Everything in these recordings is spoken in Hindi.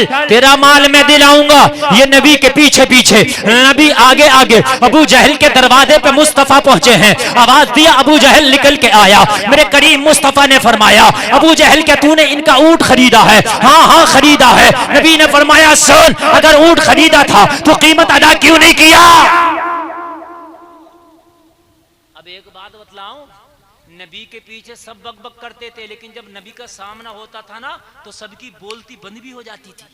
चल तेरा माल मैं दिलाऊंगा। ये नबी के पीछे पीछे, नबी आगे आगे। अबू जहल के दरवाजे पे मुस्तफा पहुंचे हैं, आवाज दिया, अबू जहल निकल के आया। मेरे करीम मुस्तफा ने फरमाया, अबू जहल क्या तूने इनका ऊंट खरीदा है? हाँ हाँ खरीदा है। नबी ने फरमाया, सुन, अगर ऊंट खरीदा था तो कीमत अदा क्यों नहीं किया? अब एक बात बतलाऊं, नबी के पीछे सब बकबक करते थे, लेकिन जब नबी का सामना होता था ना तो सबकी बोलती बंद भी हो जाती थी।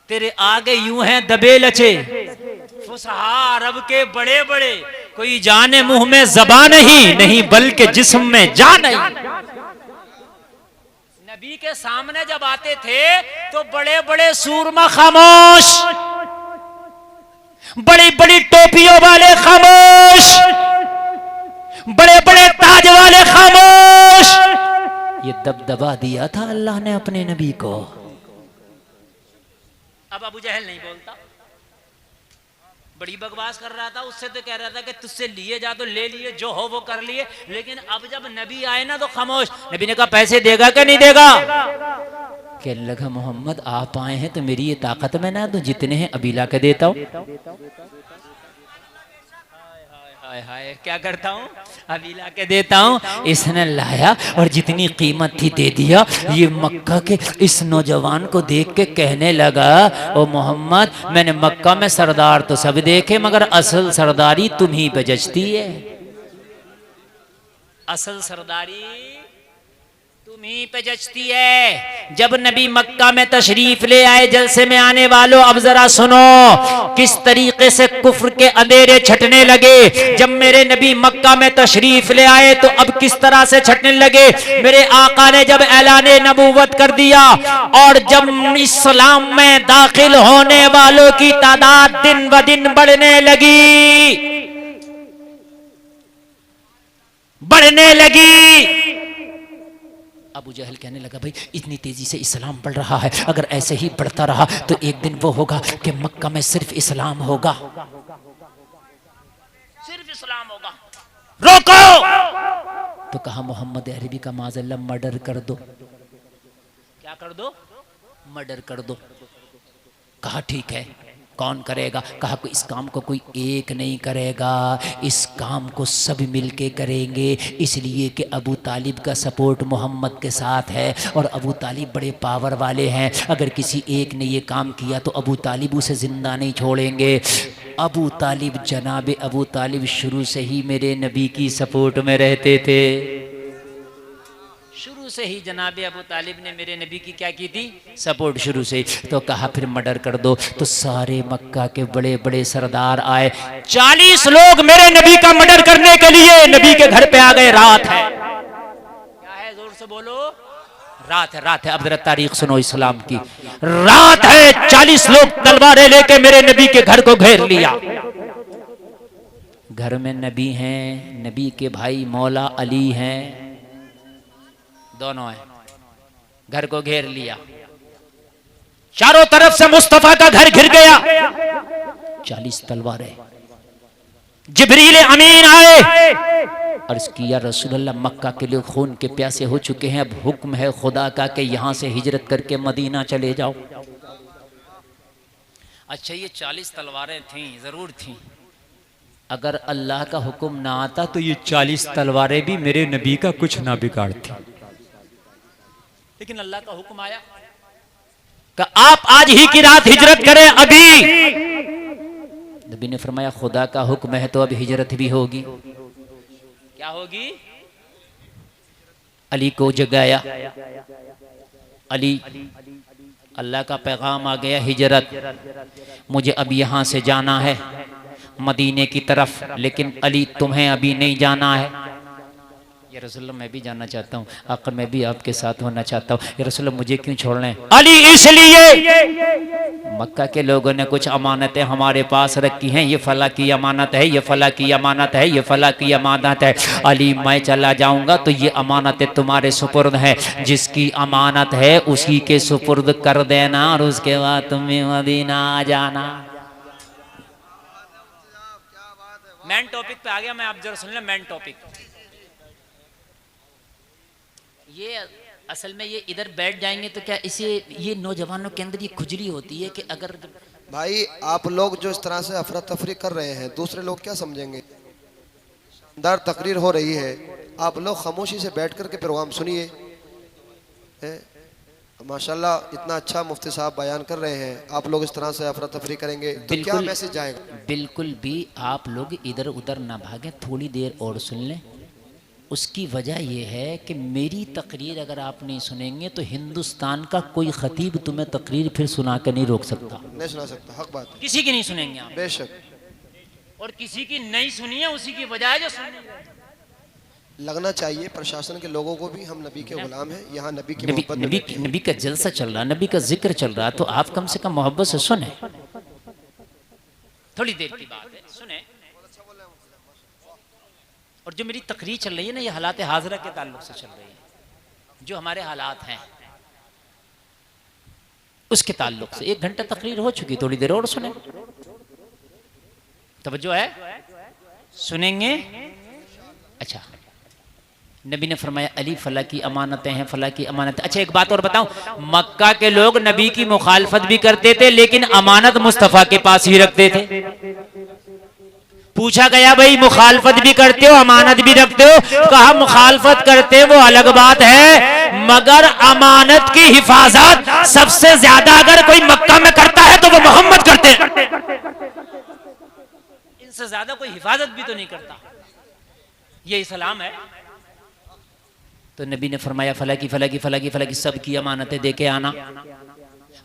तेरे आगे यूं हैं दबे लचे फुसहा अरब के बड़े बड़े, कोई जाने मुंह में ज़बान नहीं, नहीं बल्कि जिस्म में जान नहीं। नबी के सामने जब आते थे तो बड़े बड़े सूरमा खामोश, बड़ी बड़ी टोपियों वाले खामोश, बड़े बड़े ताज वाले खामोश। ये दबदबा दिया था अल्लाह ने अपने नबी को। अब अबू जहल नहीं बोलता, बड़ी बकवास कर रहा था, उससे तो कह रहा था कि तुझसे लिए जा तो ले लिए, जो हो वो कर लिए, लेकिन अब जब नबी आए ना तो खामोश। नबी ने कहा पैसे देगा कि नहीं देगा? कहने लगा मोहम्मद आप आए हैं तो मेरी ये ताकत में ना तो जितने हैं अभी ला के देता हूँ। हाय हाय क्या करता हूँ, अभी ला के देता हूँ। इसने लाया और जितनी कीमत थी दे दिया। ये मक्का के इस नौजवान को देख के कहने लगा, ओ मोहम्मद मैंने मक्का में सरदार तो सब देखे मगर असल सरदारी तुम ही पे जचती है, असल सरदारी तुम्ही पे जचती है। जब नबी मक्का में तशरीफ ले आए, जलसे में आने वालों अब जरा सुनो किस तरीके से कुफ्र के अंधेरे छटने लगे। जब मेरे नबी मक्का में तशरीफ ले आए तो अब किस तरह से छटने लगे। मेरे आका ने जब ऐलाने नबूवत कर दिया और जब इस्लाम में दाखिल होने वालों की तादाद दिन ब दिन बढ़ने लगी, बढ़ने लगी। अबू जहल कहने लगा भाई इतनी तेजी से इस्लाम बढ़ रहा है, अगर ऐसे ही बढ़ता रहा तो एक दिन वो होगा कि मक्का में सिर्फ इस्लाम होगा, सिर्फ इस्लाम होगा। रोको। तो कहा मोहम्मद अरबी का माज़ल्ला मर्डर कर दो। क्या कर दो? मर्डर कर दो। कहा ठीक है, कौन करेगा? कहा कोई इस काम को कोई एक नहीं करेगा, इस काम को सब मिलके करेंगे, इसलिए कि अबू तालिब का सपोर्ट मोहम्मद के साथ है और अबू तालिब बड़े पावर वाले हैं। अगर किसी एक ने ये काम किया तो अबू तालिब उसे ज़िंदा नहीं छोड़ेंगे। अबू तालिब जनाब अबू तालिब शुरू से ही मेरे नबी की सपोर्ट में रहते थे। शुरू से ही जनाब अबू तालिब ने मेरे नबी की क्या की थी? सपोर्ट शुरू से। तो कहा फिर मर्डर कर दो। तो सारे मक्का के बड़े बड़े सरदार आए, 40 लोग मेरे नबी का मर्डर करने के लिए नबी के घर पे आ गए। रात है, क्या है? जोर से बोलो, रात है, रात है। अब जरा तारीख सुनो इस्लाम की। रात है, 40 लोग तलवारें लेके मेरे नबी के घर को घेर लिया। घर में नबी हैं, नबी के भाई मौला अली हैं, दोनों हैं। घर को घेर लिया, चारों तरफ से मुस्तफा का घर घिर गया। 40 तलवारें। जिब्रील अमीन आए, अर्ज किया रसूलल्लाह मक्का के लोग खून के प्यासे हो चुके हैं, अब हुक्म है खुदा का कि यहां से हिजरत करके मदीना चले जाओ। अच्छा ये 40 तलवारें थीं, जरूर थीं। अगर अल्लाह का हुक्म ना आता तो ये 40 तलवारें भी मेरे नबी का कुछ ना बिगाड़ती, लेकिन अल्लाह का हुक्म आया कि आप आज ही की रात हिजरत करें। अभी नबी ने फरमाया खुदा का हुक्म है तो अब हिजरत भी होगी। क्या होगी? अली को जगाया, अली अल्लाह का पैगाम आ गया, हिजरत, मुझे अब यहाँ से जाना है मदीने की तरफ, लेकिन अली तुम्हें अभी नहीं जाना है। या रसूलल्लाह मैं भी जाना चाहता हूँ, आका मैं भी आपके साथ होना चाहता हूँ। या रसूलल्लाह मुझे क्यों छोड़ना है? अली इसलिए मक्का के लोगों ने कुछ अमानतें हमारे पास रखी हैं, ये फला की अमानत है, ये फला की अमानत है, ये फला की अमानत है। अली मैं चला जाऊंगा तो ये अमानतें तुम्हारे सुपुर्द हैं, जिसकी अमानत है उसी के सुपुर्द कर देना और उसके बाद तुम्हें मदीना आ जाना। मेन टॉपिक पे आ गया मैं, आप जरा सुन लें मेन टॉपिक। ये असल में ये इधर बैठ जाएंगे तो क्या इसे ये नौजवानों के अंदर ये खुजली होती है कि अगर भाई आप लोग जो इस तरह से अफरा तफरी कर रहे हैं दूसरे लोग क्या समझेंगे। शानदार तकरीर हो रही है, आप लोग खामोशी से बैठ कर के प्रोग्राम सुनिए। माशाल्लाह इतना अच्छा मुफ्ती साहब बयान कर रहे हैं, आप लोग इस तरह से अफरा तफरी करेंगे तो क्या मैसेज जाएगा। बिल्कुल भी आप लोग इधर उधर ना भागें, थोड़ी देर और सुन लें। उसकी वजह यह है कि मेरी तकरीर अगर आप नहीं सुनेंगे तो हिंदुस्तान का कोई खतीब तुम्हें तकरीर फिर सुना के नहीं रोक सकता, नहीं सुना सकता, हक बात है। किसी की नहीं सुनेंगे आप, बेशक। और किसी की नहीं सुनिए उसी की वजह है जो सुनेंगे। लगना चाहिए प्रशासन के लोगों को भी, हम नबी के गुलाम हैं, यहाँ नबी की नबी का जलसा चल रहा, नबी का जिक्र चल रहा, तो आप कम से कम मोहब्बत से सुने। थोड़ी देर की बात है, सुने। और जो मेरी तकरीर चल रही है ना, ये हालात हाजरा के ताल्लुक से चल रही है, जो हमारे हालात हैं उसके ताल्लुक से। 1 घंटा तकरीर हो चुकी, थोड़ी देर और सुने। तवज्जो है, सुनेंगे। अच्छा, नबी ने फरमाया अली फला की अमानतें हैं, फला की अमानतें। अच्छा एक बात और बताऊं, मक्का के लोग नबी की मुखालफत भी करते थे लेकिन अमानत मुस्तफा के पास ही रखते थे। पूछा गया भाई मुखालफत भी करते हो अमानत भी रखते हो? कहा मुखालफत करते वो अलग बात है, मगर अमानत की हिफाजत सबसे ज्यादा अगर कोई मक्का में करता है तो वो मोहम्मद करते हैं। इनसे ज्यादा कोई हिफाजत भी तो नहीं करता, ये इस्लाम है। तो नबी ने फरमाया फला की फला की फला की फला की सबकी अमानतें दे के आना।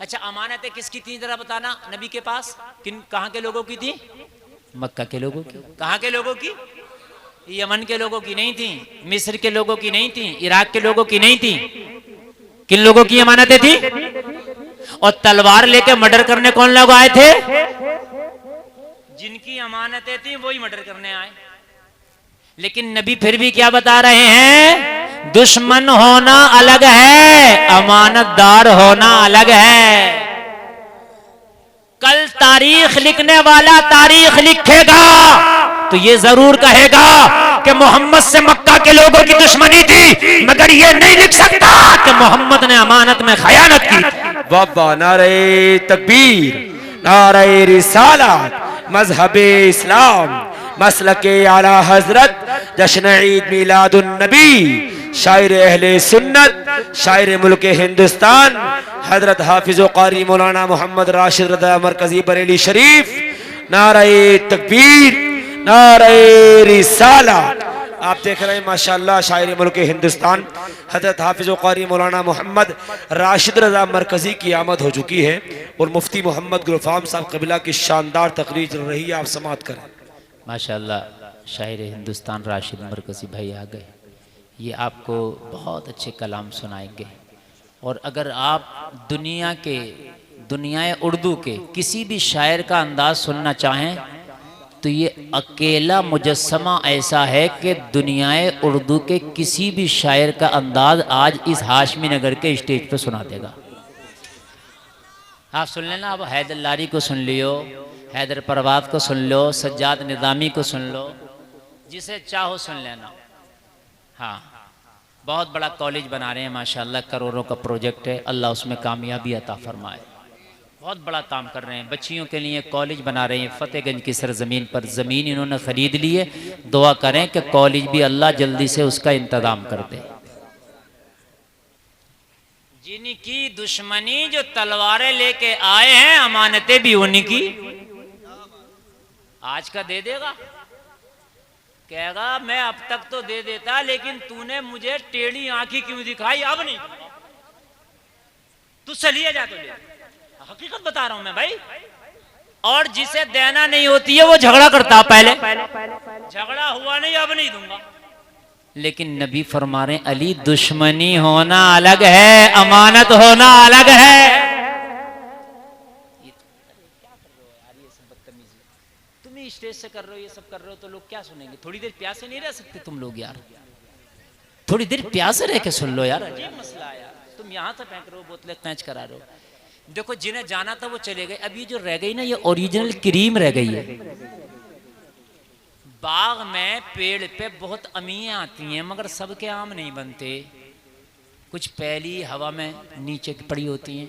अच्छा अमानतें किसकी थी जरा बताना नबी के पास? किन, कहां के लोगों की थी? मक्का के लोगों की। कहां के लोगों की? यमन के लोगों की नहीं थी, मिस्र के लोगों की नहीं थी, इराक के लोगों की नहीं थी। किन लोगों की अमानतें थी? और तलवार लेके मर्डर करने कौन लोग आए थे? जिनकी अमानतें थी वही मर्डर करने आए। लेकिन नबी फिर भी क्या बता रहे हैं? दुश्मन होना अलग है, अमानतदार होना अलग है। कल तारीख लिखने वाला तारीख लिखेगा तो ये जरूर कहेगा कि मोहम्मद से मक्का के लोगों की दुश्मनी थी, मगर ये नहीं लिख सकता कि मोहम्मद ने अमानत में खयानत की। वाह, नारे तकबीर, नारे रिसालत, मजहबे इस्लाम, मसलके आला हजरत, जश्न ईद मिलादुन नबी, शायर अहले सुन्नत, शायर मुल्क हिंदुस्तान, हजरत हाफिज कारी मौलाना मोहम्मद राशिद रज़ा मरकजी बरेली शरीफ। नारे तकबीर, नारे रिसालत। आप देख रहे हैं माशाअल्लाह शायर मुल्क हिंदुस्तान हजरत हाफिज कारी मौलाना मोहम्मद राशिद रज़ा मरकजी की आमद हो चुकी है और मुफ्ती मोहम्मद गुलफाम साहब कबिला की शानदार तकरीर चल रही है, आप समाअत करें। माशाअल्लाह शायर हिंदुस्तान राशिद मरकजी भाई आ गए, ये आपको बहुत अच्छे कलाम सुनाएंगे। और अगर आप दुनिया उर्दू के किसी भी शायर का अंदाज सुनना चाहें तो ये अकेला मुजस्समा ऐसा है कि दुनिया उर्दू के किसी भी शायर का अंदाज आज इस हाशमी नगर के स्टेज पे सुना देगा। आप सुन लेना, अब हैदर लारी को सुन लियो, हैदर परवात को सुन लो, सज्जाद निज़ामी को सुन लो, जिसे चाहो सुन लेना। हाँ, बहुत बड़ा कॉलेज बना रहे हैं माशाल्लाह, करोड़ों का प्रोजेक्ट है, अल्लाह उसमें कामयाबी अता फरमाए। बहुत बड़ा काम कर रहे हैं, बच्चियों के लिए कॉलेज बना रहे हैं फतेहगंज की सरजमीन पर। ज़मीन इन्होंने ख़रीद ली है, दुआ करें कि कॉलेज भी अल्लाह जल्दी से उसका इंतज़ाम कर दे। जिनकी दुश्मनी जो तलवारें लेके आए हैं, अमानतें भी उनकी। आज का दे देगा, कहेगा मैं अब तक तो दे देता लेकिन तूने मुझे टेढ़ी आंखी क्यों दिखाई, अब नहीं। तू चलिए जा, तो ले। हकीकत बता रहा हूं मैं भाई। और जिसे देना नहीं होती है वो झगड़ा करता, पहले झगड़ा हुआ नहीं अब नहीं दूंगा। लेकिन नबी फरमा रहे अली दुश्मनी होना अलग है, अमानत होना अलग है। तुम स्टेज से कर रहे हो, ये सब कर रहे हो तो लोग क्या सुनेंगे? थोड़ी देर प्यासे नहीं रह सकते तुम लोग यार? थोड़ी देर प्यासे रह के सुन लो यार। अजीब मसला है यार, तुम यहाँ से फेंक रहे हो, बोतलें पैंच करा रहे हो। देखो जिन्हें जाना था वो चले गए, अभी जो रह गई ना ये ओरिजिनल क्रीम रह गई है। बाग में पेड़ पे बहुत अमियाँ आती हैं मगर सबके आम नहीं बनते। कुछ पहली हवा में नीचे पड़ी होती हैं,